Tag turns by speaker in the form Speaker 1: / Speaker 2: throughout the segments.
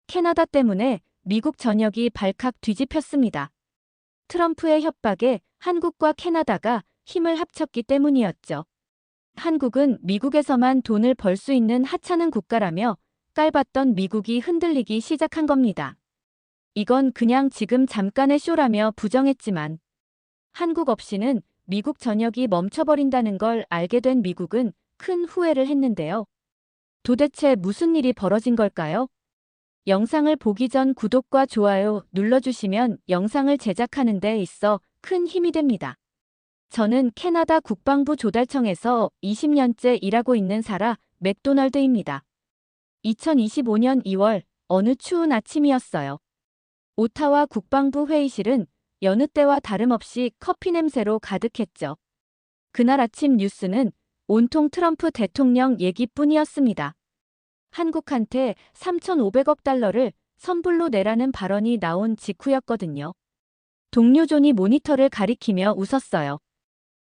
Speaker 1: 캐나다 때문에 미국 전역이 발칵 뒤집혔습니다. 트럼프의 협박에 한국과 캐나다가 힘을 합쳤기 때문이었죠. 한국은 미국에서만 돈을 벌 수 있는 하찮은 국가라며 깔봤던 미국이 흔들리기 시작한 겁니다. 이건 그냥 지금 잠깐의 쇼라며 부정했지만 한국 없이는 미국 전역이 멈춰버린다는 걸 알게 된 미국은 큰 후회를 했는데요. 도대체 무슨 일이 벌어진 걸까요? 영상을 보기 전 구독과 좋아요 눌러주시면 영상을 제작하는 데 있어 큰 힘이 됩니다. 저는 캐나다 국방부 조달청에서 20년째 일하고 있는 사라 맥도널드입니다. 2025년 2월 어느 추운 아침이었어요. 오타와 국방부 회의실은 여느 때와 다름없이 커피 냄새로 가득했죠. 그날 아침 뉴스는 온통 트럼프 대통령 얘기뿐이었습니다. 한국한테 3,500억 달러를 선불로 내라는 발언이 나온 직후였거든요. 동료 존이 모니터를 가리키며 웃었어요.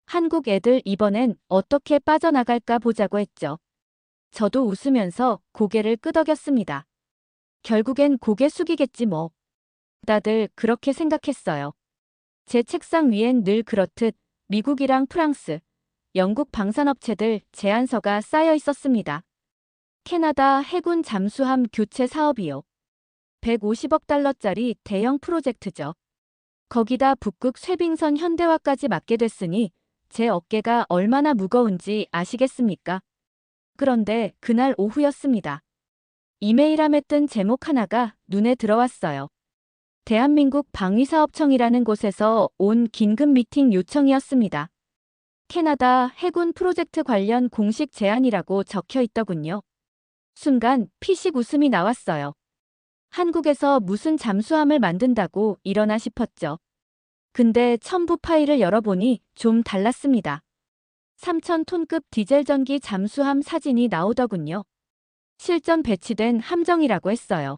Speaker 1: 한국 애들 이번엔 어떻게 빠져나갈까 보자고 했죠. 저도 웃으면서 고개를 끄덕였습니다. 결국엔 고개 숙이겠지 뭐. 다들 그렇게 생각했어요. 제 책상 위엔 늘 그렇듯 미국이랑 프랑스, 영국 방산업체들 제안서가 쌓여 있었습니다. 캐나다 해군 잠수함 교체 사업이요. 150억 달러짜리 대형 프로젝트죠. 거기다 북극 쇄빙선 현대화까지 맡게 됐으니 제 어깨가 얼마나 무거운지 아시겠습니까? 그런데 그날 오후였습니다. 이메일함에 뜬 제목 하나가 눈에 들어왔어요. 대한민국 방위사업청이라는 곳에서 온 긴급 미팅 요청이었습니다. 캐나다 해군 프로젝트 관련 공식 제안이라고 적혀 있더군요. 순간 피식 웃음이 나왔어요. 한국에서 무슨 잠수함을 만든다고 이러나 싶었죠. 근데 첨부 파일을 열어보니 좀 달랐습니다. 3,000톤급 디젤 전기 잠수함 사진이 나오더군요. 실전 배치된 함정이라고 했어요.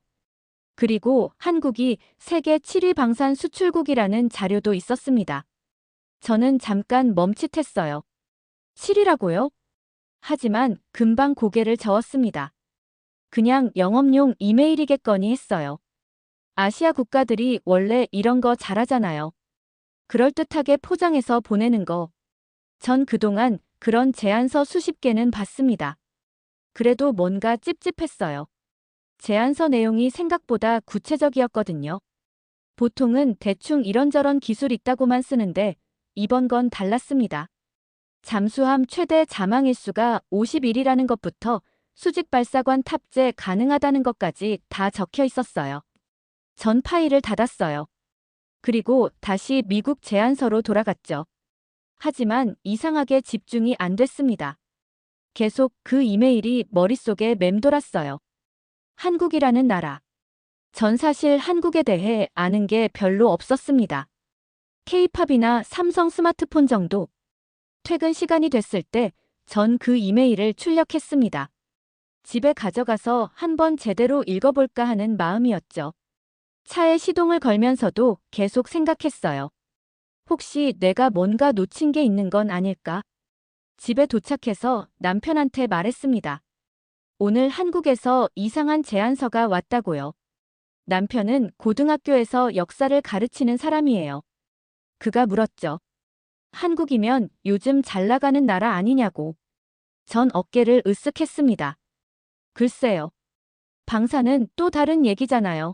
Speaker 1: 그리고 한국이 세계 7위 방산 수출국이라는 자료도 있었습니다. 저는 잠깐 멈칫했어요. 7위라고요? 하지만 금방 고개를 저었습니다. 그냥 영업용 이메일이겠거니 했어요. 아시아 국가들이 원래 이런 거 잘하잖아요. 그럴듯하게 포장해서 보내는 거. 전 그동안 그런 제안서 수십 개는 봤습니다. 그래도 뭔가 찝찝했어요. 제안서 내용이 생각보다 구체적이었거든요. 보통은 대충 이런저런 기술 있다고만 쓰는데 이번 건 달랐습니다. 잠수함 최대 자망일수가 51이라는 것부터 수직 발사관 탑재 가능하다는 것까지 다 적혀 있었어요. 전 파일을 닫았어요. 그리고 다시 미국 제안서로 돌아갔죠. 하지만 이상하게 집중이 안 됐습니다. 계속 그 이메일이 머릿속에 맴돌았어요. 한국이라는 나라. 전 사실 한국에 대해 아는 게 별로 없었습니다. K-팝이나 삼성 스마트폰 정도. 퇴근 시간이 됐을 때 전 그 이메일을 출력했습니다. 집에 가져가서 한번 제대로 읽어볼까 하는 마음이었죠. 차에 시동을 걸면서도 계속 생각했어요. 혹시 내가 뭔가 놓친 게 있는 건 아닐까? 집에 도착해서 남편한테 말했습니다. 오늘 한국에서 이상한 제안서가 왔다고요. 남편은 고등학교에서 역사를 가르치는 사람이에요. 그가 물었죠. 한국이면 요즘 잘 나가는 나라 아니냐고. 전 어깨를 으쓱했습니다. 글쎄요. 방사는 또 다른 얘기잖아요.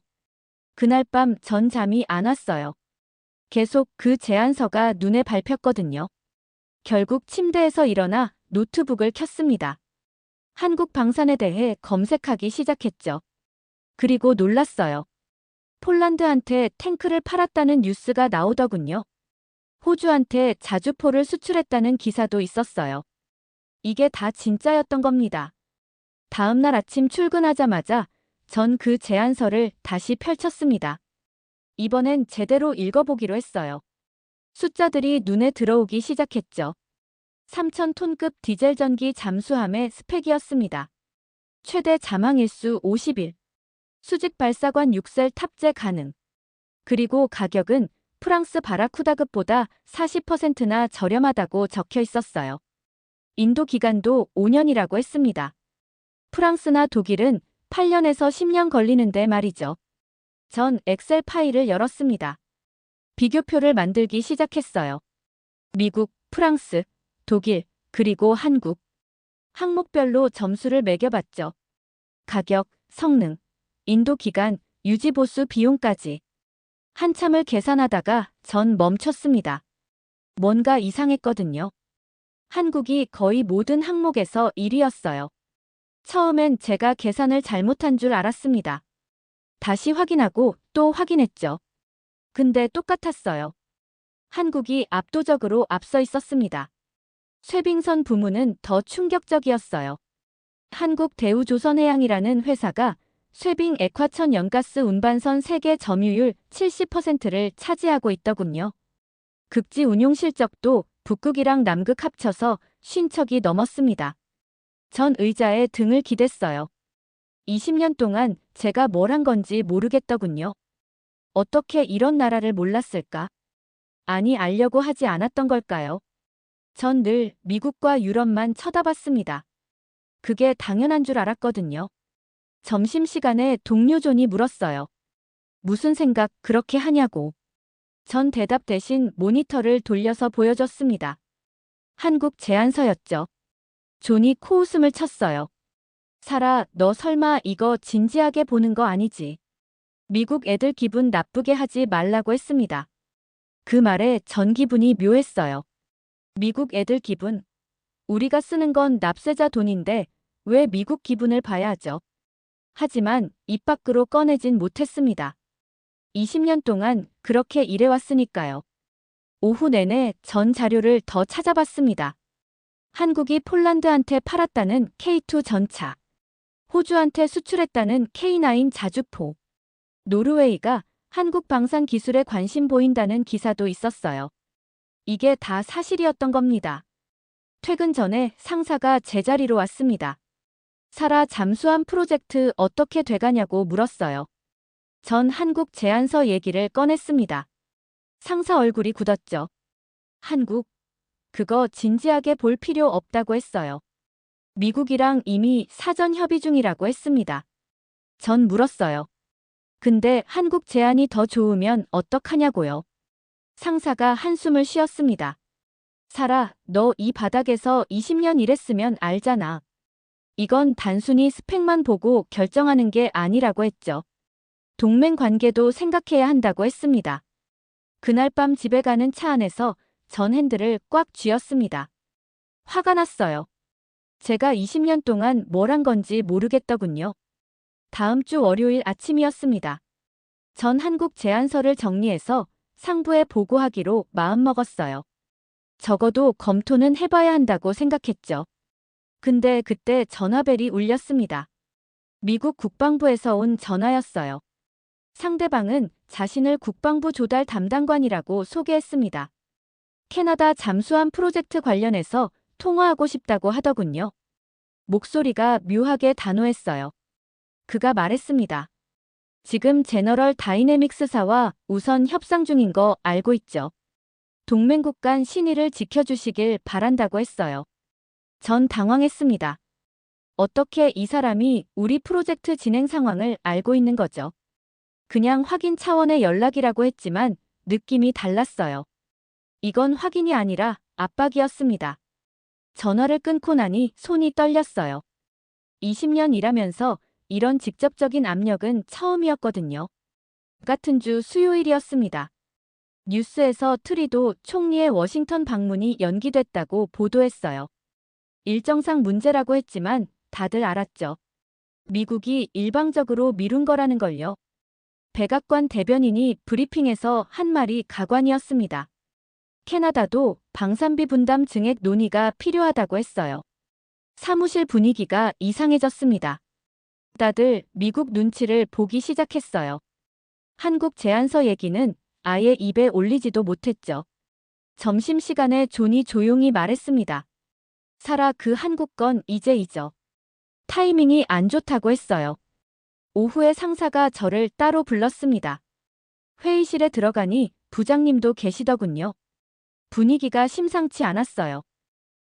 Speaker 1: 그날 밤 전 잠이 안 왔어요. 계속 그 제안서가 눈에 밟혔거든요. 결국 침대에서 일어나 노트북을 켰습니다. 한국 방산에 대해 검색하기 시작했죠. 그리고 놀랐어요. 폴란드한테 탱크를 팔았다는 뉴스가 나오더군요. 호주한테 자주포를 수출했다는 기사도 있었어요. 이게 다 진짜였던 겁니다. 다음 날 아침 출근하자마자 전 그 제안서를 다시 펼쳤습니다. 이번엔 제대로 읽어보기로 했어요. 숫자들이 눈에 들어오기 시작했죠. 3,000톤급 디젤 전기 잠수함의 스펙이었습니다. 최대 자망일수 50일. 수직 발사관 6셀 탑재 가능. 그리고 가격은 프랑스 바라쿠다급보다 40%나 저렴하다고 적혀 있었어요. 인도 기간도 5년이라고 했습니다. 프랑스나 독일은 8년에서 10년 걸리는데 말이죠. 전 엑셀 파일을 열었습니다. 비교표를 만들기 시작했어요. 미국, 프랑스, 독일, 그리고 한국. 항목별로 점수를 매겨봤죠. 가격, 성능, 인도 기간, 유지 보수 비용까지. 한참을 계산하다가 전 멈췄습니다. 뭔가 이상했거든요. 한국이 거의 모든 항목에서 1위였어요. 처음엔 제가 계산을 잘못한 줄 알았습니다. 다시 확인하고 또 확인했죠. 근데 똑같았어요. 한국이 압도적으로 앞서 있었습니다. 쇠빙선 부문은 더 충격적이었어요. 한국대우조선해양이라는 회사가 쇠빙 액화천 연가스 운반선 세계 점유율 70%를 차지하고 있더군요. 극지 운용 실적도 북극이랑 남극 합쳐서 50척이 넘었습니다. 전 의자에 등을 기댔어요. 20년 동안 제가 뭘 한 건지 모르겠더군요. 어떻게 이런 나라를 몰랐을까? 아니, 알려고 하지 않았던 걸까요? 전 늘 미국과 유럽만 쳐다봤습니다. 그게 당연한 줄 알았거든요. 점심시간에 동료 존이 물었어요. 무슨 생각 그렇게 하냐고. 전 대답 대신 모니터를 돌려서 보여줬습니다. 한국 제안서였죠. 존이 코웃음을 쳤어요. 사라, 너 설마 이거 진지하게 보는 거 아니지? 미국 애들 기분 나쁘게 하지 말라고 했습니다. 그 말에 전 기분이 묘했어요. 미국 애들 기분? 우리가 쓰는 건 납세자 돈인데 왜 미국 기분을 봐야 하죠? 하지만 입 밖으로 꺼내진 못했습니다. 20년 동안 그렇게 일해왔으니까요. 오후 내내 전 자료를 더 찾아봤습니다. 한국이 폴란드한테 팔았다는 K2 전차, 호주한테 수출했다는 K9 자주포, 노르웨이가 한국 방산 기술에 관심 보인다는 기사도 있었어요. 이게 다 사실이었던 겁니다. 퇴근 전에 상사가 제자리로 왔습니다. 사라, 잠수함 프로젝트 어떻게 돼가냐고 물었어요. 전 한국 제안서 얘기를 꺼냈습니다. 상사 얼굴이 굳었죠. 한국? 그거 진지하게 볼 필요 없다고 했어요. 미국이랑 이미 사전 협의 중이라고 했습니다. 전 물었어요. 근데 한국 제안이 더 좋으면 어떡하냐고요. 상사가 한숨을 쉬었습니다. 사라, 너 이 바닥에서 20년 일했으면 알잖아. 이건 단순히 스펙만 보고 결정하는 게 아니라고 했죠. 동맹 관계도 생각해야 한다고 했습니다. 그날 밤 집에 가는 차 안에서 전 핸들을 꽉 쥐었습니다. 화가 났어요. 제가 20년 동안 뭘 한 건지 모르겠더군요. 다음 주 월요일 아침이었습니다. 전 한국 제안서를 정리해서 상부에 보고하기로 마음먹었어요. 적어도 검토는 해봐야 한다고 생각했죠. 근데 그때 전화벨이 울렸습니다. 미국 국방부에서 온 전화였어요. 상대방은 자신을 국방부 조달 담당관이라고 소개했습니다. 캐나다 잠수함 프로젝트 관련해서 통화하고 싶다고 하더군요. 목소리가 묘하게 단호했어요. 그가 말했습니다. 지금 제너럴 다이내믹스사와 우선 협상 중인 거 알고 있죠. 동맹국 간 신의를 지켜주시길 바란다고 했어요. 전 당황했습니다. 어떻게 이 사람이 우리 프로젝트 진행 상황을 알고 있는 거죠? 그냥 확인 차원의 연락이라고 했지만 느낌이 달랐어요. 이건 확인이 아니라 압박이었습니다. 전화를 끊고 나니 손이 떨렸어요. 20년 일하면서 이런 직접적인 압력은 처음이었거든요. 같은 주 수요일이었습니다. 뉴스에서 트리도 총리의 워싱턴 방문이 연기됐다고 보도했어요. 일정상 문제라고 했지만 다들 알았죠. 미국이 일방적으로 미룬 거라는 걸요. 백악관 대변인이 브리핑에서 한 말이 가관이었습니다. 캐나다도 방산비 분담 증액 논의가 필요하다고 했어요. 사무실 분위기가 이상해졌습니다. 다들 미국 눈치를 보기 시작했어요. 한국 제안서 얘기는 아예 입에 올리지도 못했죠. 점심시간에 존이 조용히 말했습니다. 사라, 그 한국 건 이제 잊어. 타이밍이 안 좋다고 했어요. 오후에 상사가 저를 따로 불렀습니다. 회의실에 들어가니 부장님도 계시더군요. 분위기가 심상치 않았어요.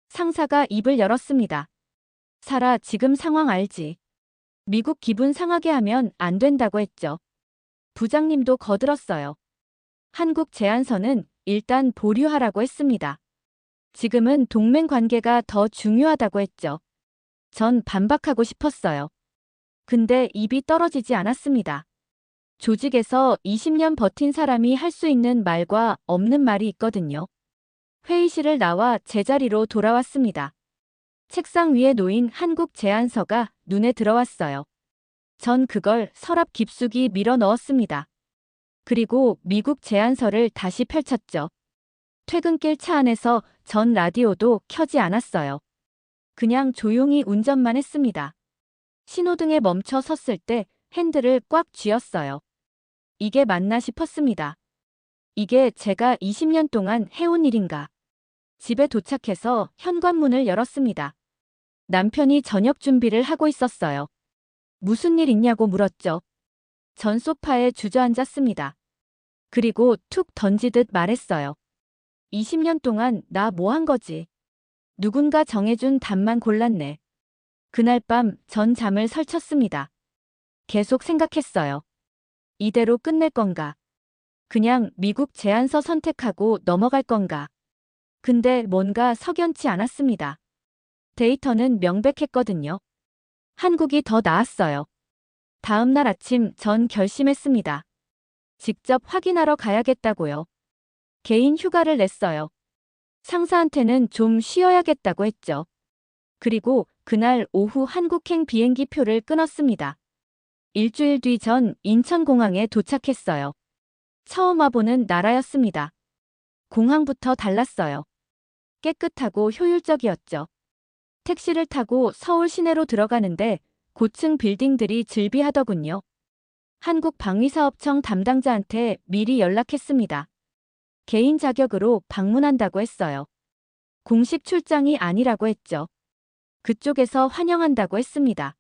Speaker 1: 상사가 입을 열었습니다. 사라, 지금 상황 알지? 미국 기분 상하게 하면 안 된다고 했죠. 부장님도 거들었어요. 한국 제안서는 일단 보류하라고 했습니다. 지금은 동맹 관계가 더 중요하다고 했죠. 전 반박하고 싶었어요. 근데 입이 떨어지지 않았습니다. 조직에서 20년 버틴 사람이 할 수 있는 말과 없는 말이 있거든요. 회의실을 나와 제자리로 돌아왔습니다. 책상 위에 놓인 한국 제안서가 눈에 들어왔어요. 전 그걸 서랍 깊숙이 밀어 넣었습니다. 그리고 미국 제안서를 다시 펼쳤죠. 퇴근길 차 안에서 전 라디오도 켜지 않았어요. 그냥 조용히 운전만 했습니다. 신호등에 멈춰 섰을 때 핸들을 꽉 쥐었어요. 이게 맞나 싶었습니다. 이게 제가 20년 동안 해온 일인가. 집에 도착해서 현관문을 열었습니다. 남편이 저녁 준비를 하고 있었어요. 무슨 일 있냐고 물었죠. 전 소파에 주저앉았습니다. 그리고 툭 던지듯 말했어요. 20년 동안 나 뭐 한 거지? 누군가 정해준 답만 골랐네. 그날 밤 전 잠을 설쳤습니다. 계속 생각했어요. 이대로 끝낼 건가? 그냥 미국 제안서 선택하고 넘어갈 건가? 근데 뭔가 석연치 않았습니다. 데이터는 명백했거든요. 한국이 더 나았어요. 다음 날 아침 전 결심했습니다. 직접 확인하러 가야겠다고요. 개인 휴가를 냈어요. 상사한테는 좀 쉬어야겠다고 했죠. 그리고 그날 오후 한국행 비행기 표를 끊었습니다. 일주일 뒤 전 인천공항에 도착했어요. 처음 와보는 나라였습니다. 공항부터 달랐어요. 깨끗하고 효율적이었죠. 택시를 타고 서울 시내로 들어가는데 고층 빌딩들이 즐비하더군요. 한국 방위사업청 담당자한테 미리 연락했습니다. 개인 자격으로 방문한다고 했어요. 공식 출장이 아니라고 했죠. 그쪽에서 환영한다고 했습니다.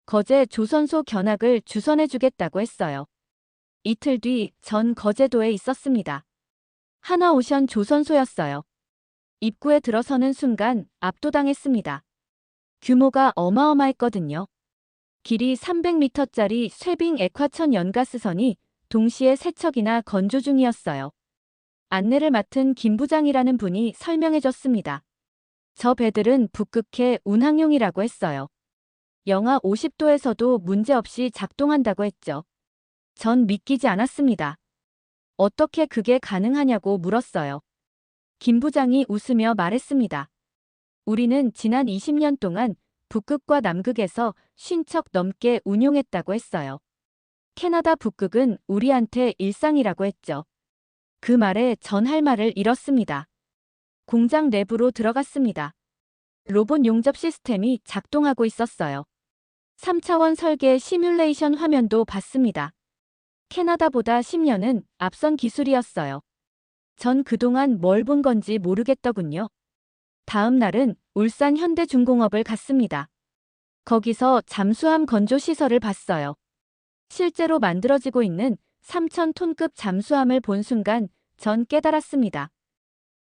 Speaker 1: 거제 조선소 견학을 주선해주겠다고 했어요. 이틀 뒤 전 거제도에 있었습니다. 한화오션 조선소였어요. 입구에 들어서는 순간 압도당했습니다. 규모가 어마어마했거든요. 길이 300m짜리 쇠빙 액화천 연가스선이 동시에 세척이나 건조 중이었어요. 안내를 맡은 김 부장이라는 분이 설명해줬습니다. 저 배들은 북극해 운항용이라고 했어요. 영하 50도에서도 문제없이 작동한다고 했죠. 전 믿기지 않았습니다. 어떻게 그게 가능하냐고 물었어요. 김 부장이 웃으며 말했습니다. 우리는 지난 20년 동안 북극과 남극에서 50척 넘게 운용했다고 했어요. 캐나다 북극은 우리한테 일상이라고 했죠. 그 말에 전 할 말을 잃었습니다. 공장 내부로 들어갔습니다. 로봇 용접 시스템이 작동하고 있었어요. 3차원 설계 시뮬레이션 화면도 봤습니다. 캐나다보다 10년은 앞선 기술이었어요. 전 그동안 뭘 본 건지 모르겠더군요. 다음 날은 울산 현대중공업을 갔습니다. 거기서 잠수함 건조 시설을 봤어요. 실제로 만들어지고 있는 3,000톤급 잠수함을 본 순간 전 깨달았습니다.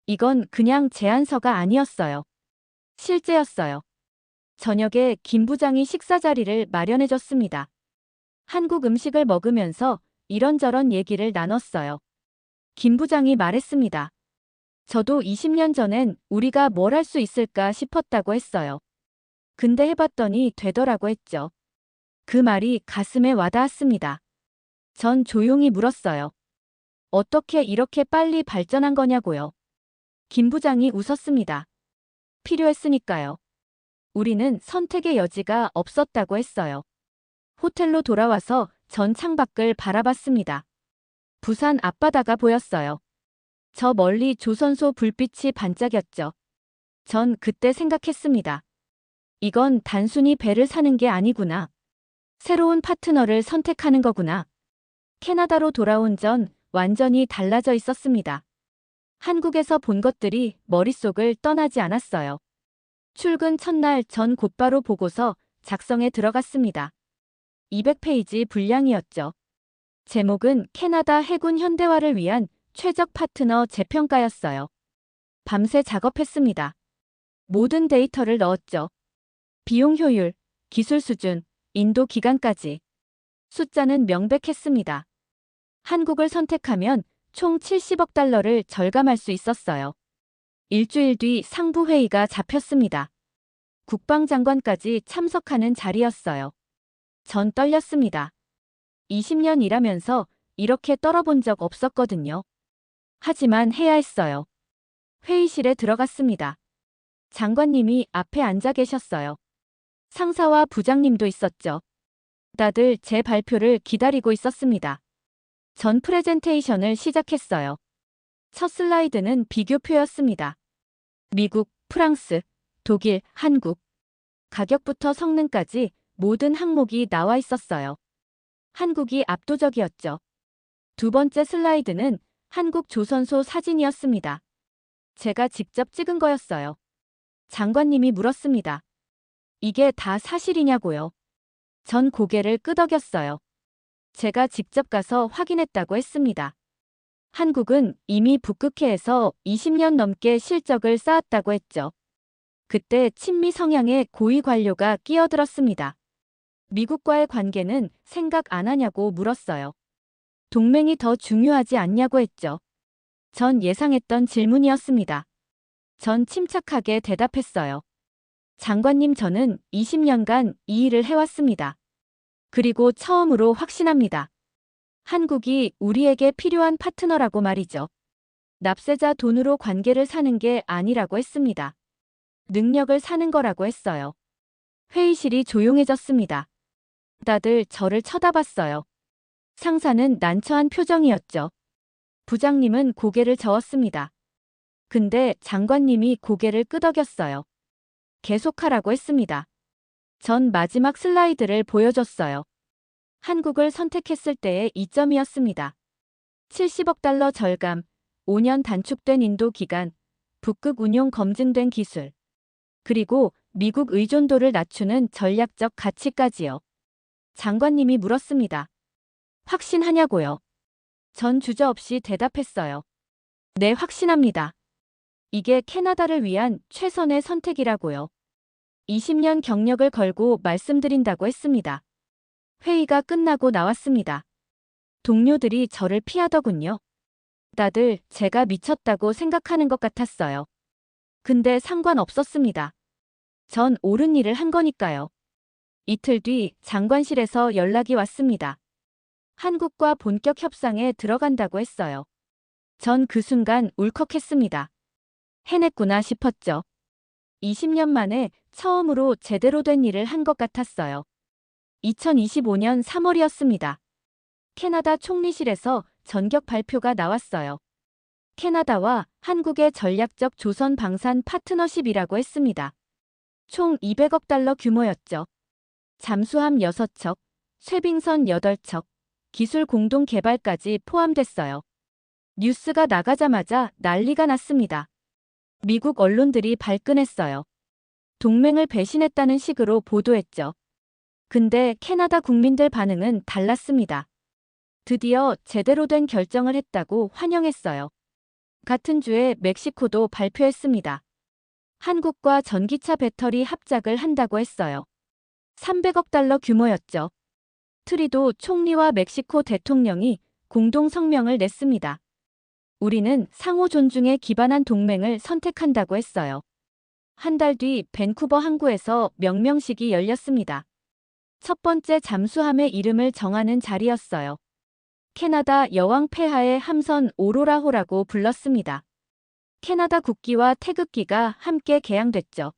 Speaker 1: 이건 그냥 제안서가 아니었어요. 실제였어요. 저녁에 김 부장이 식사 자리를 마련해줬습니다. 한국 음식을 먹으면서 이런저런 얘기를 나눴어요. 김 부장이 말했습니다. 저도 20년 전엔 우리가 뭘 할 수 있을까 싶었다고 했어요. 근데 해봤더니 되더라고 했죠. 그 말이 가슴에 와닿았습니다. 전 조용히 물었어요. 어떻게 이렇게 빨리 발전한 거냐고요. 김 부장이 웃었습니다. 필요했으니까요. 우리는 선택의 여지가 없었다고 했어요. 호텔로 돌아와서 전 창밖을 바라봤습니다. 부산 앞바다가 보였어요. 저 멀리 조선소 불빛이 반짝였죠. 전 그때 생각했습니다. 이건 단순히 배를 사는 게 아니구나. 새로운 파트너를 선택하는 거구나. 캐나다로 돌아온 전 완전히 달라져 있었습니다. 한국에서 본 것들이 머릿속을 떠나지 않았어요. 출근 첫날 전 곧바로 보고서 작성에 들어갔습니다. 200페이지 분량이었죠. 제목은 캐나다 해군 현대화를 위한 최적 파트너 재평가였어요. 밤새 작업했습니다. 모든 데이터를 넣었죠. 비용 효율, 기술 수준, 인도 기간까지. 숫자는 명백했습니다. 한국을 선택하면 총 70억 달러를 절감할 수 있었어요. 일주일 뒤 상부회의가 잡혔습니다. 국방장관까지 참석하는 자리였어요. 전 떨렸습니다. 20년 일하면서 이렇게 떨어본 적 없었거든요. 하지만 해야 했어요. 회의실에 들어갔습니다. 장관님이 앞에 앉아 계셨어요. 상사와 부장님도 있었죠. 다들 제 발표를 기다리고 있었습니다. 전 프레젠테이션을 시작했어요. 첫 슬라이드는 비교표였습니다. 미국, 프랑스, 독일, 한국. 가격부터 성능까지 모든 항목이 나와 있었어요. 한국이 압도적이었죠. 두 번째 슬라이드는 한국 조선소 사진이었습니다. 제가 직접 찍은 거였어요. 장관님이 물었습니다. 이게 다 사실이냐고요? 전 고개를 끄덕였어요. 제가 직접 가서 확인했다고 했습니다. 한국은 이미 북극해에서 20년 넘게 실적을 쌓았다고 했죠. 그때 친미 성향의 고위 관료가 끼어들었습니다. 미국과의 관계는 생각 안 하냐고 물었어요. 동맹이 더 중요하지 않냐고 했죠. 전 예상했던 질문이었습니다. 전 침착하게 대답했어요. 장관님, 저는 20년간 이 일을 해왔습니다. 그리고 처음으로 확신합니다. 한국이 우리에게 필요한 파트너라고 말이죠. 납세자 돈으로 관계를 사는 게 아니라고 했습니다. 능력을 사는 거라고 했어요. 회의실이 조용해졌습니다. 다들 저를 쳐다봤어요. 상사는 난처한 표정이었죠. 부장님은 고개를 저었습니다. 근데 장관님이 고개를 끄덕였어요. 계속하라고 했습니다. 전 마지막 슬라이드를 보여줬어요. 한국을 선택했을 때의 이점이었습니다. 70억 달러 절감, 5년 단축된 인도 기간, 북극 운용 검증된 기술, 그리고 미국 의존도를 낮추는 전략적 가치까지요. 장관님이 물었습니다. 확신하냐고요? 전 주저없이 대답했어요. 네, 확신합니다. 이게 캐나다를 위한 최선의 선택이라고요. 20년 경력을 걸고 말씀드린다고 했습니다. 회의가 끝나고 나왔습니다. 동료들이 저를 피하더군요. 다들 제가 미쳤다고 생각하는 것 같았어요. 근데 상관없었습니다. 전 옳은 일을 한 거니까요. 이틀 뒤 장관실에서 연락이 왔습니다. 한국과 본격 협상에 들어간다고 했어요. 전 그 순간 울컥했습니다. 해냈구나 싶었죠. 20년 만에 처음으로 제대로 된 일을 한 것 같았어요. 2025년 3월이었습니다. 캐나다 총리실에서 전격 발표가 나왔어요. 캐나다와 한국의 전략적 조선 방산 파트너십이라고 했습니다. 총 200억 달러 규모였죠. 잠수함 6척, 쇠빙선 8척, 기술 공동 개발까지 포함됐어요. 뉴스가 나가자마자 난리가 났습니다. 미국 언론들이 발끈했어요. 동맹을 배신했다는 식으로 보도했죠. 근데 캐나다 국민들 반응은 달랐습니다. 드디어 제대로 된 결정을 했다고 환영했어요. 같은 주에 멕시코도 발표했습니다. 한국과 전기차 배터리 합작을 한다고 했어요. 300억 달러 규모였죠. 트리도 총리와 멕시코 대통령이 공동 성명을 냈습니다. 우리는 상호 존중에 기반한 동맹을 선택한다고 했어요. 한 달 뒤 밴쿠버 항구에서 명명식이 열렸습니다. 첫 번째 잠수함의 이름을 정하는 자리였어요. 캐나다 여왕 폐하의 함선 오로라호라고 불렀습니다. 캐나다 국기와 태극기가 함께 개양됐죠.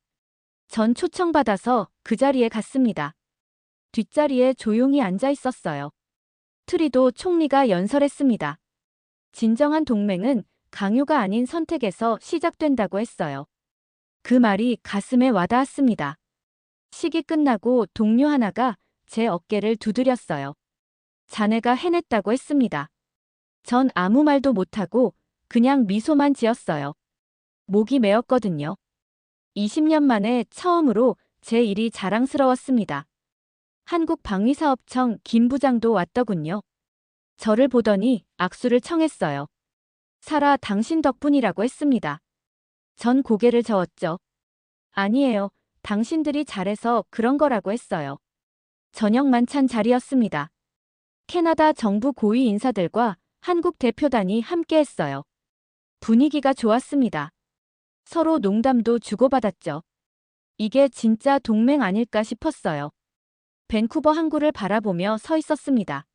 Speaker 1: 전 초청받아서 그 자리에 갔습니다. 뒷자리에 조용히 앉아 있었어요. 트리도 총리가 연설했습니다. 진정한 동맹은 강요가 아닌 선택에서 시작된다고 했어요. 그 말이 가슴에 와닿았습니다. 식이 끝나고 동료 하나가 제 어깨를 두드렸어요. 자네가 해냈다고 했습니다. 전 아무 말도 못하고 그냥 미소만 지었어요. 목이 메었거든요. 20년 만에 처음으로 제 일이 자랑스러웠습니다. 한국방위사업청 김 부장도 왔더군요. 저를 보더니 악수를 청했어요. 사라, 당신 덕분이라고 했습니다. 전 고개를 저었죠. 아니에요. 당신들이 잘해서 그런 거라고 했어요. 저녁 만찬 자리였습니다. 캐나다 정부 고위 인사들과 한국 대표단이 함께했어요. 분위기가 좋았습니다. 서로 농담도 주고받았죠. 이게 진짜 동맹 아닐까 싶었어요. 밴쿠버 항구를 바라보며 서 있었습니다.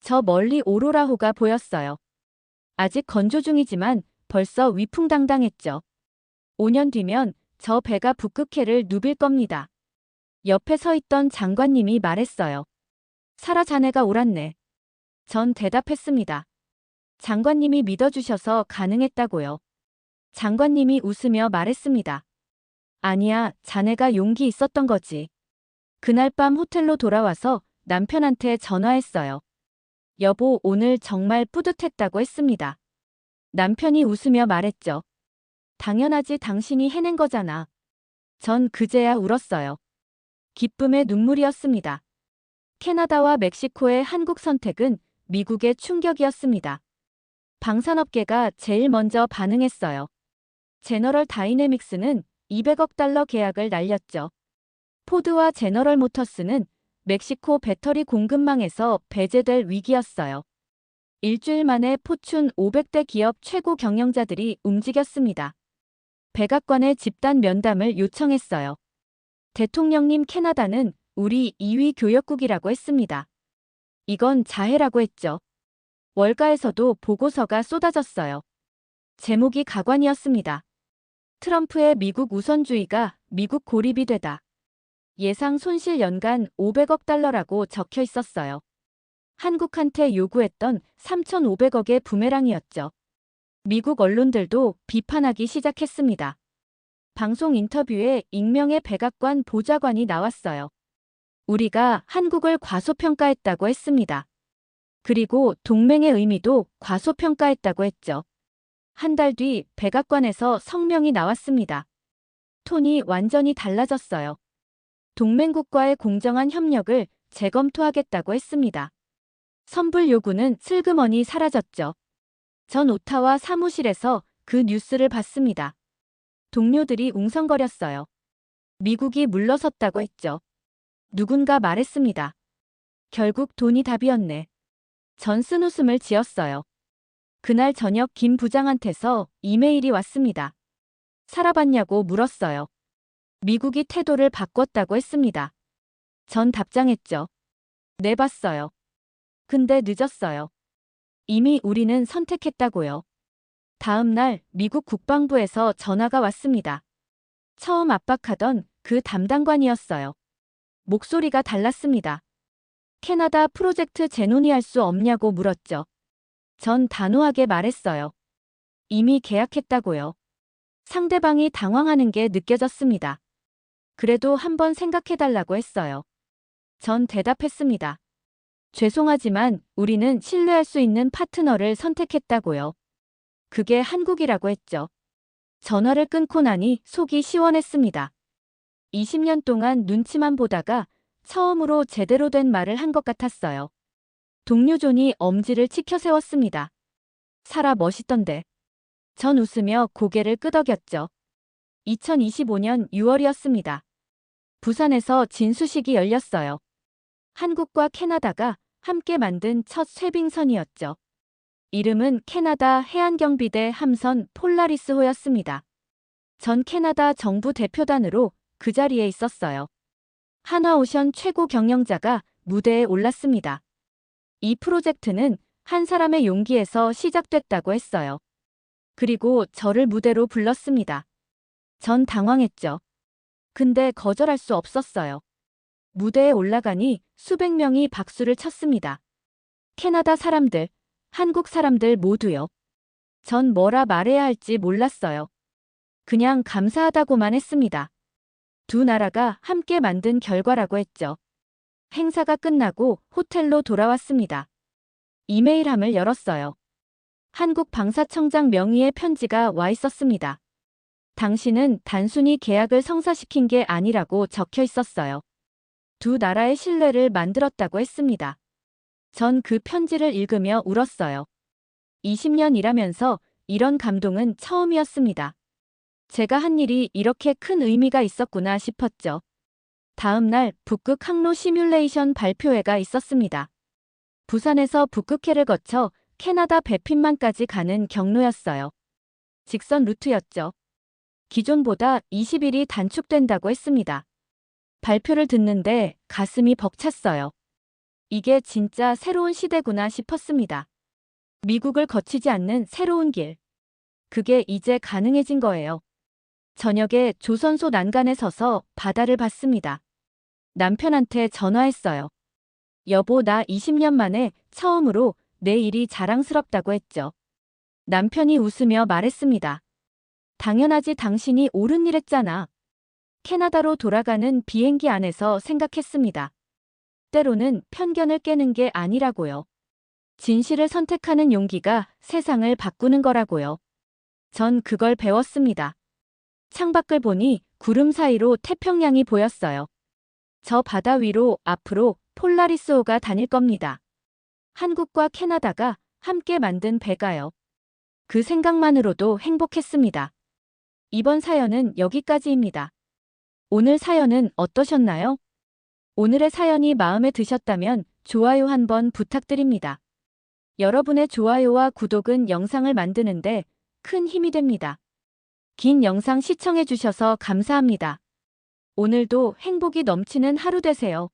Speaker 1: 저 멀리 오로라호가 보였어요. 아직 건조 중이지만 벌써 위풍당당했죠. 5년 뒤면 저 배가 북극해를 누빌 겁니다. 옆에 서 있던 장관님이 말했어요. 사라 자네가 옳았네. 전 대답했습니다. 장관님이 믿어주셔서 가능했다고요. 장관님이 웃으며 말했습니다. 아니야, 자네가 용기 있었던 거지. 그날 밤 호텔로 돌아와서 남편한테 전화했어요. 여보, 오늘 정말 뿌듯했다고 했습니다. 남편이 웃으며 말했죠. 당연하지, 당신이 해낸 거잖아. 전 그제야 울었어요. 기쁨의 눈물이었습니다. 캐나다와 멕시코의 한국 선택은 미국의 충격이었습니다. 방산업계가 제일 먼저 반응했어요. 제너럴 다이내믹스는 200억 달러 계약을 날렸죠. 포드와 제너럴 모터스는 멕시코 배터리 공급망에서 배제될 위기였어요. 일주일 만에 포춘 500대 기업 최고 경영자들이 움직였습니다. 백악관에 집단 면담을 요청했어요. 대통령님, 캐나다는 우리 2위 교역국이라고 했습니다. 이건 자해라고 했죠. 월가에서도 보고서가 쏟아졌어요. 제목이 가관이었습니다. 트럼프의 미국 우선주의가 미국 고립이 되다. 예상 손실 연간 500억 달러라고 적혀 있었어요. 한국한테 요구했던 3,500억의 부메랑이었죠. 미국 언론들도 비판하기 시작했습니다. 방송 인터뷰에 익명의 백악관 보좌관이 나왔어요. 우리가 한국을 과소평가했다고 했습니다. 그리고 동맹의 의미도 과소평가했다고 했죠. 한 달 뒤 백악관에서 성명이 나왔습니다. 톤이 완전히 달라졌어요. 동맹국과의 공정한 협력을 재검토하겠다고 했습니다. 선불 요구는 슬그머니 사라졌죠. 전 오타와 사무실에서 그 뉴스를 봤습니다. 동료들이 웅성거렸어요. 미국이 물러섰다고 했죠. 누군가 말했습니다. 결국 돈이 답이었네. 전 쓴웃음을 지었어요. 그날 저녁 김 부장한테서 이메일이 왔습니다. 살아봤냐고 물었어요. 미국이 태도를 바꿨다고 했습니다. 전 답장했죠. 네, 봤어요. 근데 늦었어요. 이미 우리는 선택했다고요. 다음 날 미국 국방부에서 전화가 왔습니다. 처음 압박하던 그 담당관이었어요. 목소리가 달랐습니다. 캐나다 프로젝트 재논의할 수 없냐고 물었죠. 전 단호하게 말했어요. 이미 계약했다고요. 상대방이 당황하는 게 느껴졌습니다. 그래도 한번 생각해달라고 했어요. 전 대답했습니다. 죄송하지만 우리는 신뢰할 수 있는 파트너를 선택했다고요. 그게 한국이라고 했죠. 전화를 끊고 나니 속이 시원했습니다. 20년 동안 눈치만 보다가 처음으로 제대로 된 말을 한 것 같았어요. 동료 존이 엄지를 치켜 세웠습니다. 사라, 멋있던데. 전 웃으며 고개를 끄덕였죠. 2025년 6월이었습니다. 부산에서 진수식이 열렸어요. 한국과 캐나다가 함께 만든 첫 쇄빙선이었죠. 이름은 캐나다 해안경비대 함선 폴라리스호였습니다. 전 캐나다 정부 대표단으로 그 자리에 있었어요. 한화오션 최고 경영자가 무대에 올랐습니다. 이 프로젝트는 한 사람의 용기에서 시작됐다고 했어요. 그리고 저를 무대로 불렀습니다. 전 당황했죠. 근데 거절할 수 없었어요. 무대에 올라가니 수백 명이 박수를 쳤습니다. 캐나다 사람들, 한국 사람들 모두요. 전 뭐라 말해야 할지 몰랐어요. 그냥 감사하다고만 했습니다. 두 나라가 함께 만든 결과라고 했죠. 행사가 끝나고 호텔로 돌아왔습니다. 이메일함을 열었어요. 한국 방사청장 명의의 편지가 와 있었습니다. 당신은 단순히 계약을 성사시킨 게 아니라고 적혀 있었어요. 두 나라의 신뢰를 만들었다고 했습니다. 전 그 편지를 읽으며 울었어요. 20년 일하면서 이런 감동은 처음이었습니다. 제가 한 일이 이렇게 큰 의미가 있었구나 싶었죠. 다음 날 북극 항로 시뮬레이션 발표회가 있었습니다. 부산에서 북극해를 거쳐 캐나다 배핀만까지 가는 경로였어요. 직선 루트였죠. 기존보다 20일이 단축된다고 했습니다. 발표를 듣는데 가슴이 벅찼어요. 이게 진짜 새로운 시대구나 싶었습니다. 미국을 거치지 않는 새로운 길. 그게 이제 가능해진 거예요. 저녁에 조선소 난간에 서서 바다를 봤습니다. 남편한테 전화했어요. 여보, 나 20년 만에 처음으로 내 일이 자랑스럽다고 했죠. 남편이 웃으며 말했습니다. 당연하지, 당신이 옳은 일 했잖아. 캐나다로 돌아가는 비행기 안에서 생각했습니다. 때로는 편견을 깨는 게 아니라고요. 진실을 선택하는 용기가 세상을 바꾸는 거라고요. 전 그걸 배웠습니다. 창밖을 보니 구름 사이로 태평양이 보였어요. 저 바다 위로 앞으로 폴라리스호가 다닐 겁니다. 한국과 캐나다가 함께 만든 배가요. 그 생각만으로도 행복했습니다. 이번 사연은 여기까지입니다. 오늘 사연은 어떠셨나요? 오늘의 사연이 마음에 드셨다면 좋아요 한번 부탁드립니다. 여러분의 좋아요와 구독은 영상을 만드는데 큰 힘이 됩니다. 긴 영상 시청해주셔서 감사합니다. 오늘도 행복이 넘치는 하루 되세요.